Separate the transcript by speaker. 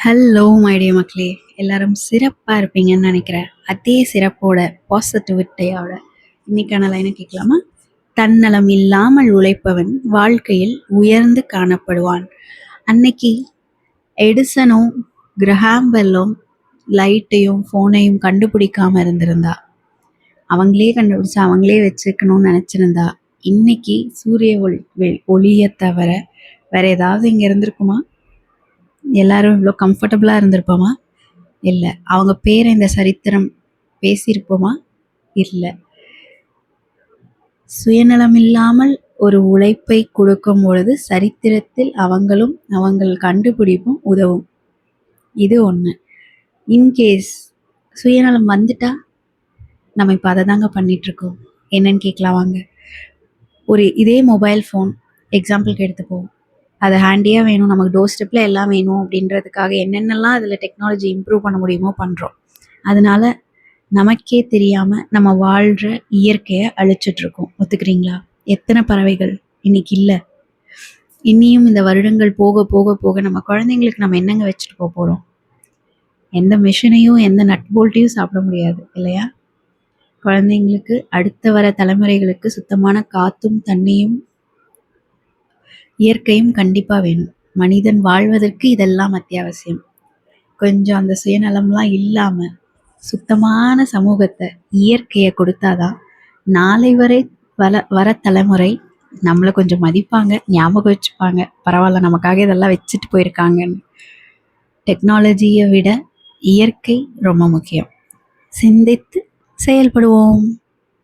Speaker 1: Hello my dear மக்களே, எல்லாரும் சிறப்பாக இருப்பீங்கன்னு நினைக்கிறேன். அதே சிறப்போட பாசிட்டிவிட்டியோட இன்னைக்கான லைனை கேட்கலாமா? தன்னலம் இல்லாமல் உழைப்பவன் வாழ்க்கையில் உயர்ந்து காணப்படுவான். அன்னைக்கு எடிசனும் கிரஹாம்பெல்லும் லைட்டையும் ஃபோனையும் கண்டுபிடிக்காம இருந்திருந்தா, அவங்களே கண்டுபிடிச்சு அவங்களே வச்சுக்கணும்னு நினச்சிருந்தா, இன்னைக்கு சூரிய ஒளியை தவிர வேற ஏதாவது இங்கே இருந்திருக்குமா? எல்லாரும் இவ்வளோ கம்ஃபர்டபுளாக இருந்திருப்போமா? இல்லை. அவங்க பேரை இந்த சரித்திரம் பேசியிருப்போமா? இல்லை. சுயநலமில்லாமல் ஒரு உழைப்பை கொடுக்கும் பொழுது சரித்திரத்தில் அவங்களும் அவங்கள் கண்டுபிடிப்பும் உதவும். இது ஒன்று. இன்கேஸ் சுயநலம் வந்துட்டா நம்ம இப்போ அதை தாங்க பண்ணிகிட்ருக்கோம். என்னன்னு கேட்கலாம் வாங்க. இதே மொபைல் ஃபோன் எக்ஸாம்பிளுக்கு எடுத்துப்போம். அது ஹேண்டியாக வேணும், நமக்கு டோர் ஸ்டெப்பில் எல்லாம் வேணும் அப்படின்றதுக்காக என்னென்னலாம் அதில் டெக்னாலஜி இம்ப்ரூவ் பண்ண முடியுமோ பண்ணுறோம். அதனால நமக்கே தெரியாமல் நம்ம வாழ்கிற இயற்கையை அழிச்சிட்ருக்கோம். ஒத்துக்கிறீங்களா? எத்தனை பறவைகள் இன்னைக்கு இல்லை. இனியும் இந்த வருடங்கள் போக போக போக நம்ம குழந்தைங்களுக்கு நம்ம என்னங்க வச்சுட்டு போக போகிறோம்? எந்த மிஷினையும் எந்த நட் போல்ட்டையும் சாப்பிட முடியாது இல்லையா? குழந்தைங்களுக்கு அடுத்த வர தலைமுறைகளுக்கு சுத்தமான காற்றும் தண்ணியும் இயற்கையும் கண்டிப்பாக வேணும். மனிதன் வாழ்வதற்கு இதெல்லாம் அத்தியாவசியம். கொஞ்சம் அந்த சுயநலம்லாம் இல்லாமல் சுத்தமான சமூகத்தை, இயற்கையை கொடுத்தாதான் நாளை வர தலைமுறை நம்மளை கொஞ்சம் மதிப்பாங்க, ஞாபகம் வச்சுப்பாங்க. பரவாயில்ல, நமக்காக இதெல்லாம் வச்சுட்டு போயிருக்காங்கன்னு. டெக்னாலஜியை விட இயற்கை ரொம்ப முக்கியம். சிந்தித்து செயல்படுவோம்.